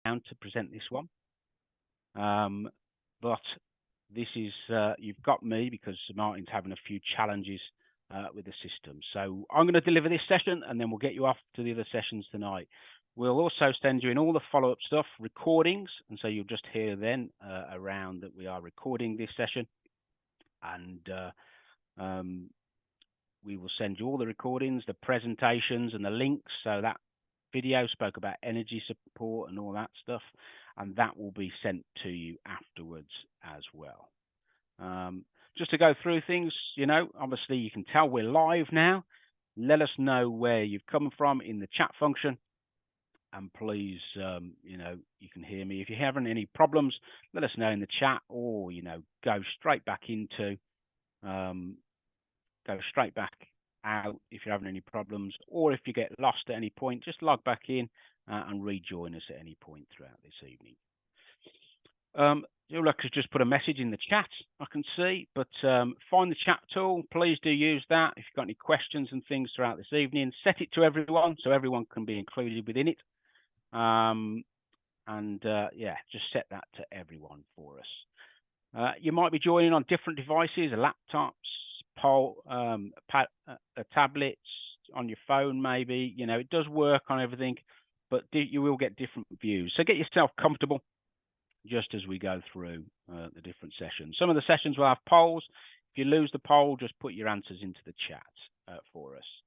to present this one. But this is, you've got me because Martin's having a few challenges with the system. So I'm going to deliver this session and then we'll get you off to the other sessions tonight. We'll also send you in all the follow-up stuff, recordings, and so you'll just hear then around that we are recording this session. And we will send you all the recordings, the presentations, and the links. So that video spoke about energy support and all that stuff, and that will be sent to you afterwards as well. Just to go through things, obviously you can tell we're live now. Let us know where you've come from in the chat function. And please, you can hear me. If you're having any problems, let us know in the chat, or, go straight back out if you're having any problems, or if you get lost at any point, just log back in and rejoin us at any point throughout this evening. You'll just put a message in the chat, I can see, but find the chat tool. Please do use that. If you've got any questions and things throughout this evening, set it to everyone so everyone can be included within it. Yeah, just set that to everyone for us. You might be joining on different devices, laptops, tablets, on your phone maybe. It does work on everything, but you will get different views. So get yourself comfortable just as we go through the different sessions. Some of the sessions will have polls. If you lose the poll, just put your answers into the chat for us.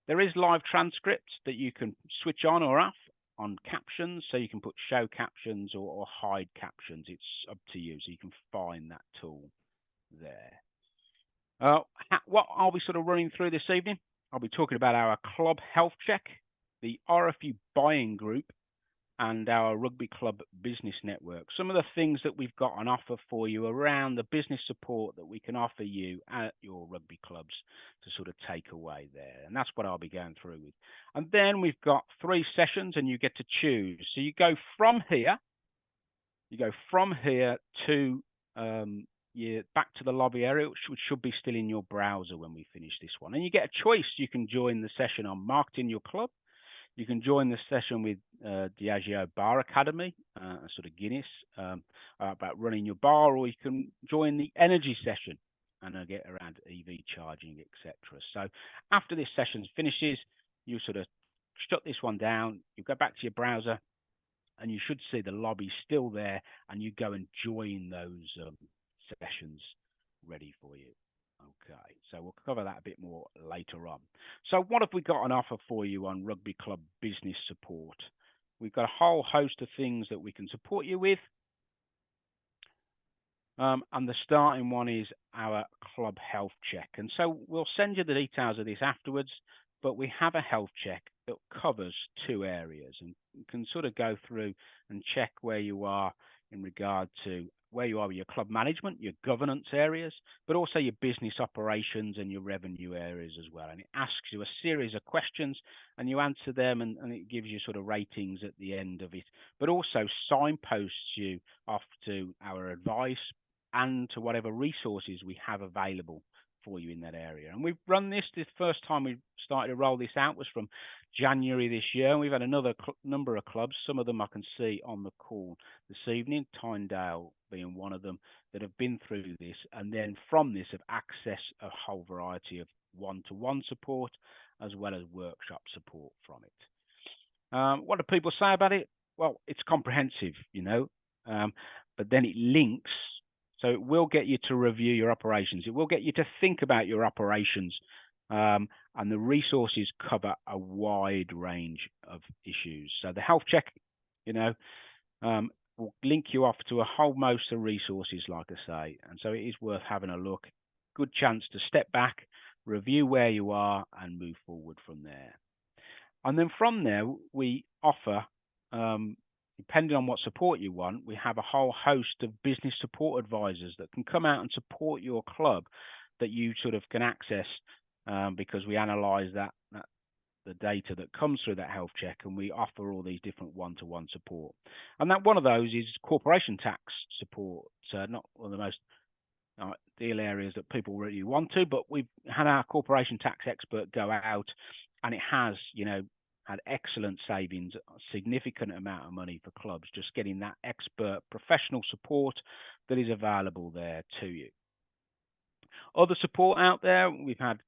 There is live transcripts that you can switch on or off on captions, so you can put show captions or hide captions. It's up to you, so you can find that tool there. What I'll be sort of running through this evening, I'll be talking about our club health check, the RFU buying group, and our rugby club business network. Some of the things that we've got on offer for you around the business support that we can offer you at your rugby clubs to sort of take away there. And that's what I'll be going through with. And then we've got 3 sessions and you get to choose. So you go from here to back to the lobby area, which should be still in your browser when we finish this one. And you get a choice. You can join the session on marketing your club. You can join the session with Diageo Bar Academy, sort of Guinness, about running your bar, or you can join the energy session and get around EV charging, etc. So after this session finishes, you sort of shut this one down, you go back to your browser, and you should see the lobby still there, and you go and join those sessions ready for you. Okay, so we'll cover that a bit more later on. So what have we got on offer for you on Rugby Club Business Support? We've got a whole host of things that we can support you with. And the starting one is our club health check. And so we'll send you the details of this afterwards, but we have a health check that covers 2 areas, and you can sort of go through and check where you are in regard to where you are with your club management, your governance areas, but also your business operations and your revenue areas as well. And it asks you a series of questions and you answer them, and it gives you sort of ratings at the end of it, but also signposts you off to our advice and to whatever resources we have available for you in that area. And we've run this first time we started to roll this out was from January this year, and we've had another number of clubs, some of them I can see on the call this evening, Tyndale being one of them, that have been through this, and then from this have accessed a whole variety of one-to-one support as well as workshop support from it. What do people say about it? Well, it's comprehensive, but then it links. So it will get you to review your operations. It will get you to think about your operations. And the resources cover a wide range of issues. So the health check, will link you off to a whole host of resources, like I say. And so it is worth having a look. Good chance to step back, review where you are, and move forward from there. And then from there, we offer, depending on what support you want, we have a whole host of business support advisors that can come out and support your club that you sort of can access because we analyze the data that comes through that health check, and we offer all these different one-to-one support. And that one of those is corporation tax support. Not one of the most ideal areas that people really want to, but we've had our corporation tax expert go out, and it has, had excellent savings, a significant amount of money for clubs, just getting that expert professional support that is available there to you. Other support out there, we've had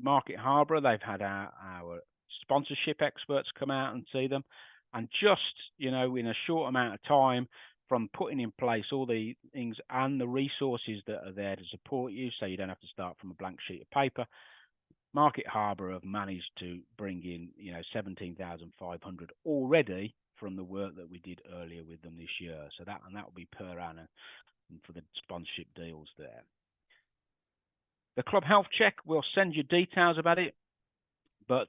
Market Harborough, they've had our sponsorship experts come out and see them. And just, in a short amount of time, from putting in place all the things and the resources that are there to support you, so you don't have to start from a blank sheet of paper, Market Harborough have managed to bring in, 17,500 already from the work that we did earlier with them this year. So that will be per annum for the sponsorship deals there. The Club Health Check, we'll send you details about it, but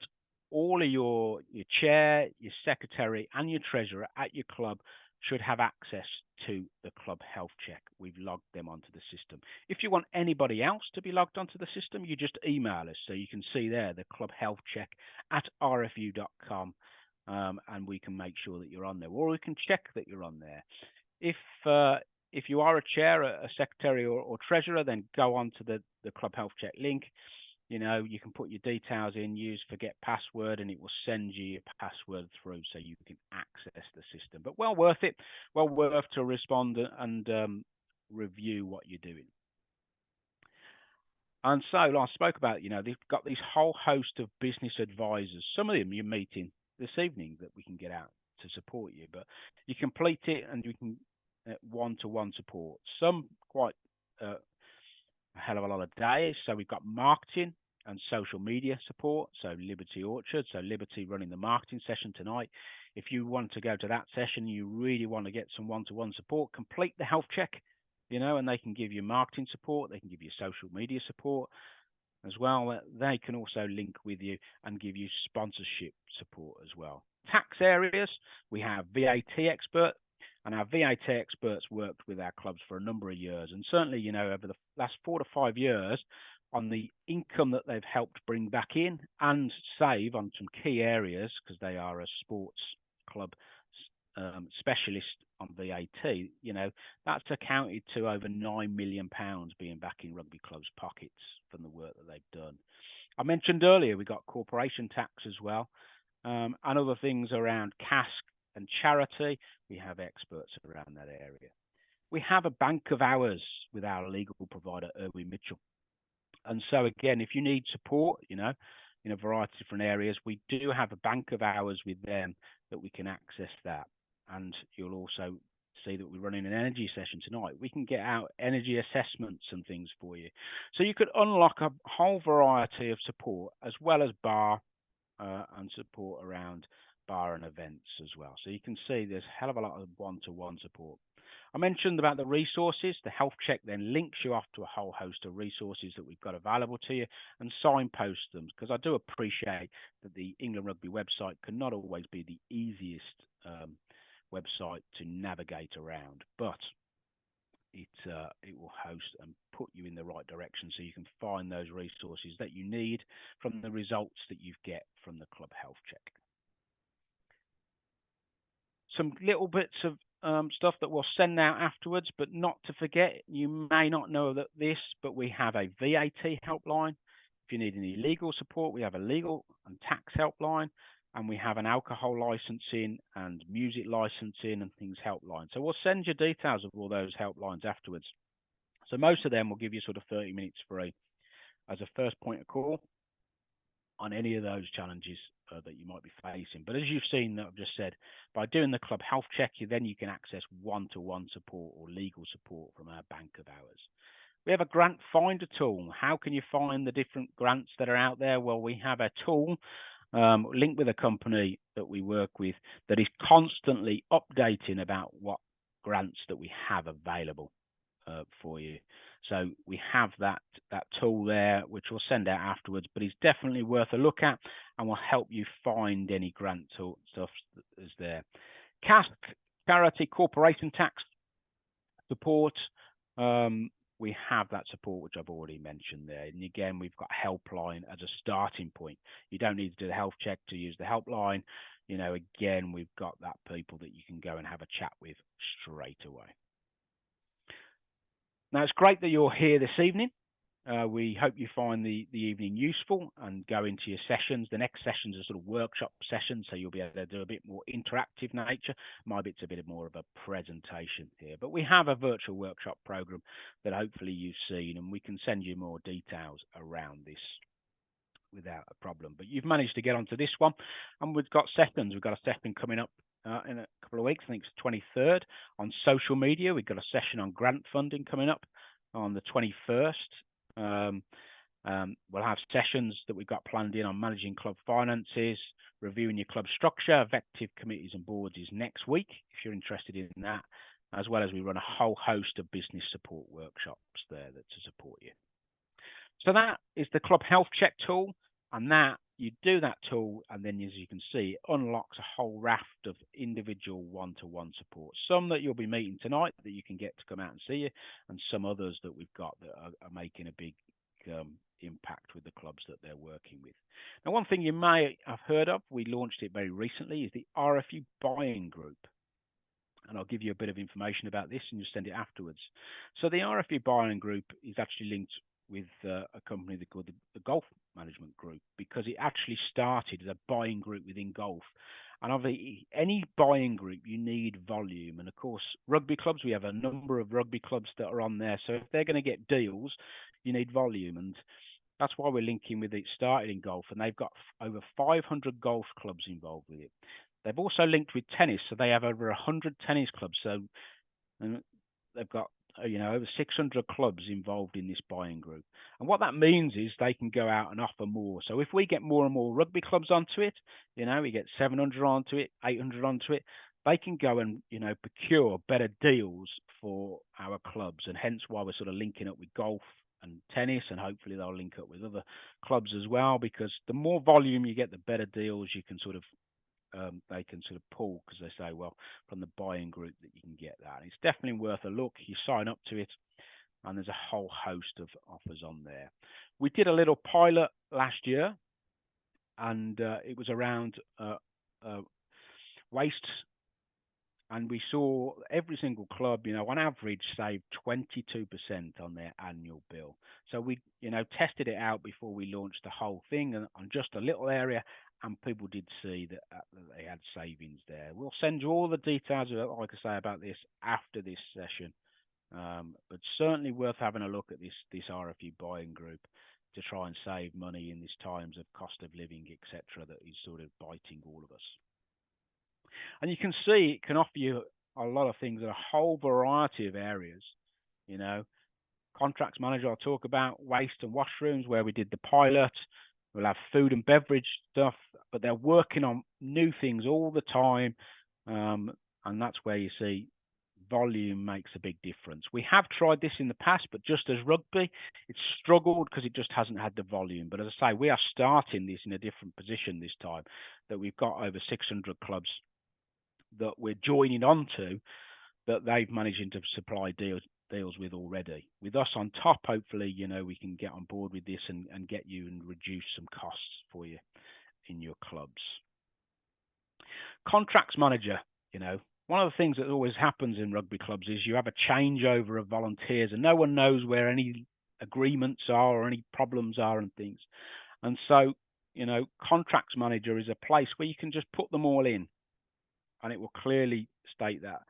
all of your chair, your secretary, and your treasurer at your club should have access to the Club Health Check. We've logged them onto the system. If you want anybody else to be logged onto the system, you just email us. So you can see there the Club Health Check at rfu.com, and we can make sure that you're on there, or we can check that you're on there. If you are a chair, a secretary, or treasurer, then go on to the Club Health Check link. You can put your details in, use forget password, and it will send you your password through so you can access the system. But well worth it, well worth to respond and review what you're doing. And so, like I spoke about, they've got this whole host of business advisors. Some of them you're meeting this evening that we can get out to support you. But you complete it and you can one-to-one support. Some quite a hell of a lot of days. So we've got marketing and social media support. So Liberty Orchard, so Liberty running the marketing session tonight. If you want to go to that session, you really want to get some one-to-one support, complete the health check, and they can give you marketing support. They can give you social media support as well. They can also link with you and give you sponsorship support as well. Tax areas, we have VAT expert. And our VAT experts worked with our clubs for a number of years. And certainly, over the last 4 to 5 years, on the income that they've helped bring back in and save on some key areas, because they are a sports club specialist on VAT, that's accounted to over £9 million being back in rugby clubs' pockets from the work that they've done. I mentioned earlier, we got corporation tax as well, and other things around cask and charity. We have experts around that area. We have a bank of hours with our legal provider, Irwin Mitchell. And so again, if you need support, in a variety of different areas, we do have a bank of hours with them that we can access that. And you'll also see that we're running an energy session tonight. We can get out energy assessments and things for you. So you could unlock a whole variety of support, as well as bar and support around bar and events as well. So you can see there's a hell of a lot of one-to-one support. I mentioned about the resources. The health check then links you off to a whole host of resources that we've got available to you, and signpost them, because I do appreciate that the England Rugby website can not always be the easiest website to navigate around, but it will host and put you in the right direction so you can find those resources that you need from the results that you get from the club health check. Some little bits of stuff that we'll send out afterwards, but not to forget, you may not know that but we have a VAT helpline. If you need any legal support, we have a legal and tax helpline, and we have an alcohol licensing and music licensing and things helpline. So we'll send you details of all those helplines afterwards. So most of them will give you sort of 30 minutes free as a first point of call on any of those challenges that you might be facing. But as you've seen, that I've just said, by doing the club health check, you can access one-to-one support or legal support from our bank of hours. We have a grant finder tool. How can you find the different grants that are out there? Well, we have a tool linked with a company that we work with that is constantly updating about what grants that we have available for you. So we have that tool there, which we'll send out afterwards, but it's definitely worth a look at and will help you find any grant stuff that is there. CASK, charity corporation tax support, we have that support, which I've already mentioned there. And again, we've got helpline as a starting point. You don't need to do the health check to use the helpline. Again, we've got that people that you can go and have a chat with straight away. Now, it's great that you're here this evening. We hope you find the evening useful and go into your sessions. The next sessions are sort of workshop sessions, so you'll be able to do a bit more interactive nature. My bit's a bit more of a presentation here, but we have a virtual workshop program that hopefully you've seen, and we can send you more details around this without a problem. But you've managed to get onto this one, and we've got sessions. We've got a session coming up in a couple of weeks. I think it's 23rd on social media. We've got a session on grant funding coming up on the 21st. We'll have sessions that we've got planned in on managing club finances, reviewing your club structure, effective committees and boards is next week, if you're interested in that, as well as we run a whole host of business support workshops there to support you. So that is the Club Health Check tool, and that you do that tool, and then as you can see, it unlocks a whole raft of individual one-to-one support. Some that you'll be meeting tonight that you can get to come out and see you, and some others that we've got that are making a big impact with the clubs that they're working with. Now, one thing you may have heard of, we launched it very recently, is the RFU Buying Group. And I'll give you a bit of information about this and you'll send it afterwards. So the RFU Buying Group is actually linked with a company called the Golf Management Group, because it actually started as a buying group within golf. And obviously, any buying group, you need volume. And of course, rugby clubs, we have a number of rugby clubs that are on there. So if they're going to get deals, you need volume. And that's why we're linking with it. Started in golf, and they've got over 500 golf clubs involved with it. They've also linked with tennis, so they have over 100 tennis clubs. So they've got over 600 clubs involved in this buying group. And what that means is they can go out and offer more. So if we get more and more rugby clubs onto it, we get 700 onto it, 800 onto it, they can go and, procure better deals for our clubs. And hence why we're sort of linking up with golf and tennis, and hopefully they'll link up with other clubs as well, because the more volume you get, the better deals you can they can sort of pull, because they say, well, from the buying group that you can get that. And it's definitely worth a look. You sign up to it, and there's a whole host of offers on there. We did a little pilot last year, and it was around waste. And we saw every single club, on average, save 22% on their annual bill. So we, tested it out before we launched the whole thing on just a little area, and people did see that they had savings there. We'll send you all the details, like I say, about this after this session. But certainly worth having a look at this RFU Buying Group to try and save money in these times of cost of living, etc., that is sort of biting all of us. And you can see it can offer you a lot of things in a whole variety of areas. Contracts manager, I'll talk about waste and washrooms, where we did the pilot. We'll have food and beverage stuff, but they're working on new things all the time. And that's where you see volume makes a big difference. We have tried this in the past, but just as rugby, it's struggled because it just hasn't had the volume. But as I say, we are starting this in a different position this time, that we've got over 600 clubs that we're joining onto, that they've managed to supply deals with already. With us on top, hopefully, we can get on board with this and get you and reduce some costs for you in your clubs. Contracts manager, one of the things that always happens in rugby clubs is you have a changeover of volunteers, and no one knows where any agreements are or any problems are and things. And so, contracts manager is a place where you can just put them all in, and it will clearly state that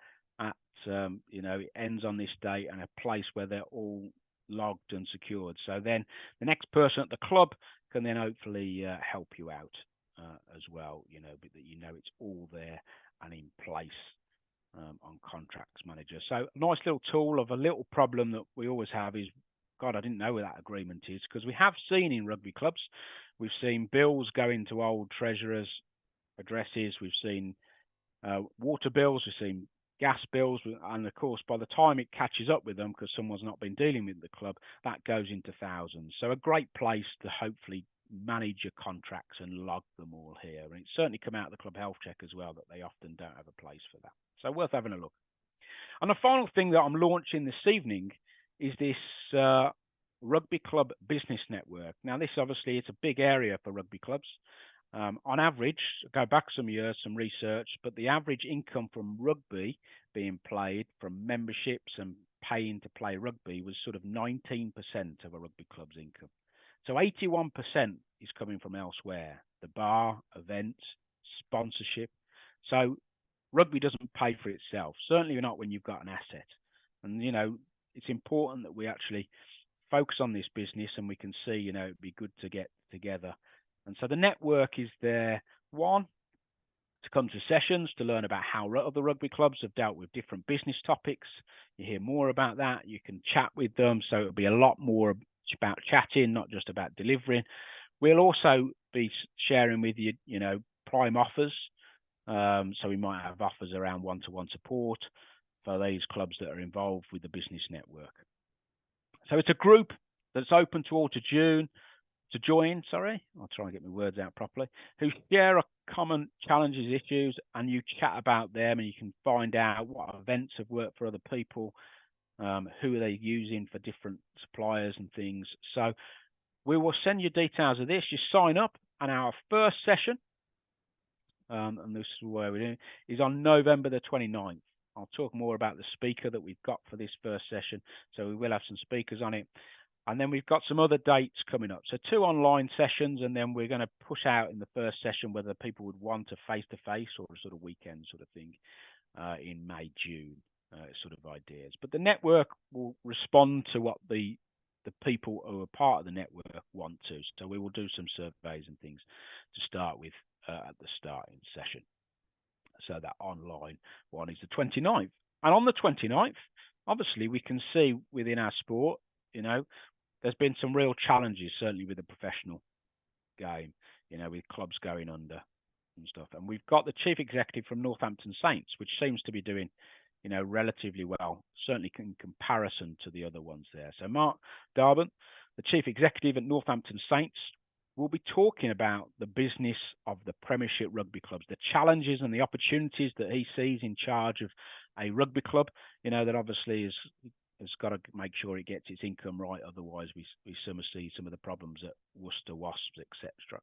it ends on this date, and a place where they're all logged and secured. So then the next person at the club can then hopefully help you out as well, but that it's all there and in place on Contracts Manager. So a nice little tool. Of a little problem that we always have is, God, I didn't know where that agreement is, because we have seen in rugby clubs, we've seen bills go into old treasurers' addresses, we've seen water bills, we've seen gas bills, and of course by the time it catches up with them, because someone's not been dealing with the club, that goes into thousands. So a great place to hopefully manage your contracts and log them all here. And it's certainly come out of the Club Health Check as well, that they often don't have a place for that. So worth having a look. And the final thing that I'm launching this evening is this Rugby Club Business Network. Now this obviously, it's a big area for rugby clubs. On average, go back some years, some research, but the average income from rugby being played from memberships and paying to play rugby was sort of 19% of a rugby club's income. So 81% is coming from elsewhere, the bar, events, sponsorship. So rugby doesn't pay for itself, certainly not when you've got an asset. And, it's important that we actually focus on this business and we can see, it'd be good to get together. And so the network is there, one, to come to sessions to learn about how other rugby clubs have dealt with different business topics. You hear more about that. You can chat with them. So it'll be a lot more about chatting, not just about delivering. We'll also be sharing with you, prime offers. So we might have offers around one-to-one support for these clubs that are involved with the business network. So it's a group that's open to all to join, I'll try and get my words out properly, who share a common challenges, issues, and you chat about them, and you can find out what events have worked for other people, who are they using for different suppliers and things. So we will send you details of this. You sign up, and our first session, and this is where we're doing, is on November the 29th. I'll talk more about the speaker that we've got for this first session. So we will have some speakers on it. And then we've got some other dates coming up. So 2 online sessions, and then we're going to push out in the first session whether people would want a face-to-face or a sort of weekend sort of thing in May, June, sort of ideas. But the network will respond to what the people who are part of the network want to. So we will do some surveys and things to start with at the starting session. So that online one is the 29th. And on the 29th, obviously, we can see within our sport, there's been some real challenges, certainly with the professional game, with clubs going under and stuff. And we've got the chief executive from Northampton Saints, which seems to be doing, relatively well, certainly in comparison to the other ones there. So Mark Darban, the chief executive at Northampton Saints, will be talking about the business of the Premiership rugby clubs, the challenges and the opportunities that he sees in charge of a rugby club, that obviously has got to make sure it gets its income right. Otherwise, we see some of the problems at Worcester Wasps, etc.,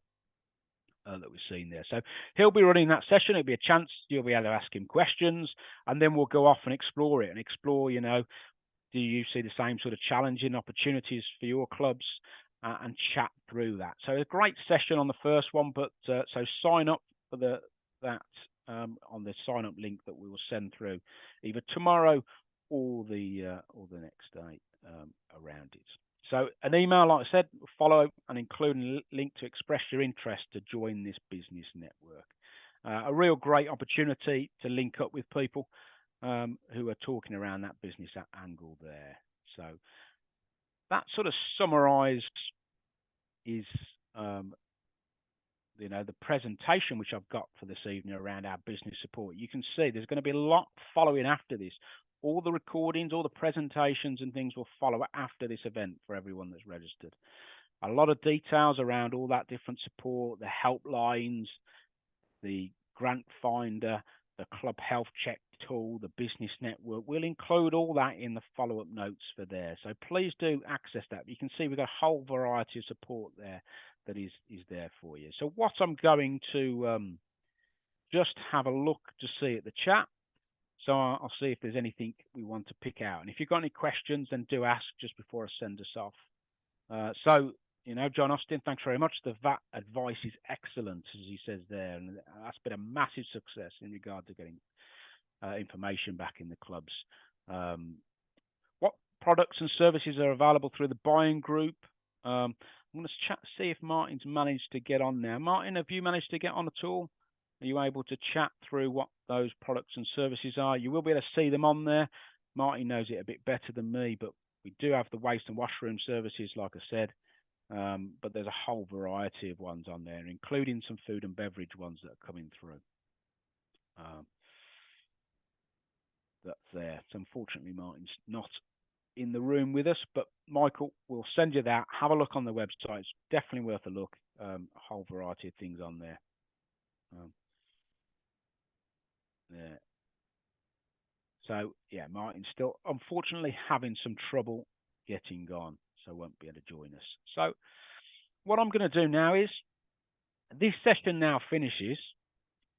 that we've seen there. So he'll be running that session. It'll be a chance you'll be able to ask him questions, and then we'll go off and explore it. Do you see the same sort of challenging opportunities for your clubs? And chat through that. So a great session on the first one, but so sign up for that on the sign up link that we will send through either tomorrow or the next day around it. So an email, like I said, will follow and include a link to express your interest to join this business network. A real great opportunity to link up with people who are talking around that business angle there. So that sort of summarised is the presentation which I've got for this evening around our business support. You can see there's going to be a lot following after this. All the recordings, all the presentations and things will follow after this event for everyone that's registered. A lot of details around all that different support, the helplines, the grant finder, the club health check tool, the business network. We'll include all that in the follow-up notes for there. So please do access that. You can see we've got a whole variety of support there that is there for you. So what I'm going to just have a look to see at the chat. So I'll see if there's anything we want to pick out. And if you've got any questions, then do ask just before I send us off. John Austin, thanks very much. The VAT advice is excellent, as he says there. And that's been a massive success in regard to getting information back in the clubs. What products and services are available through the buying group? I'm going to see if Martin's managed to get on now. Martin, have you managed to get on at all? Are you able to chat through what those products and services are? You will be able to see them on there. Martin knows it a bit better than me, but we do have the waste and washroom services, like I said. But there's a whole variety of ones on there, including some food and beverage ones that are coming through. That's there. So unfortunately, Martin's not in the room with us, but Michael will send you that. Have a look on the website. It's definitely worth a look. A whole variety of things on there. Yeah. So yeah, Martin's still unfortunately having some trouble getting on, so won't be able to join us. So what I'm going to do now is this session now finishes,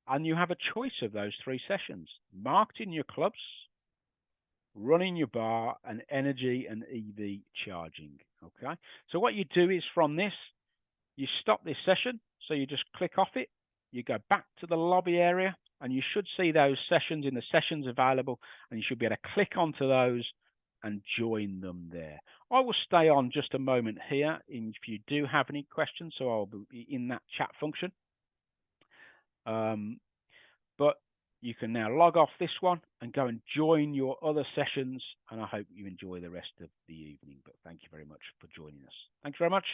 and you have a choice of those 3 sessions marked in your clubs, running your bar, and energy and EV charging. Okay. So what you do is from this, you stop this session. So you just click off it. You go back to the lobby area, and you should see those sessions in the sessions available, and you should be able to click onto those and join them there. I will stay on just a moment here if you do have any questions, so I'll be in that chat function. But you can now log off this one and go and join your other sessions, and I hope you enjoy the rest of the evening. But thank you very much for joining us. Thanks very much.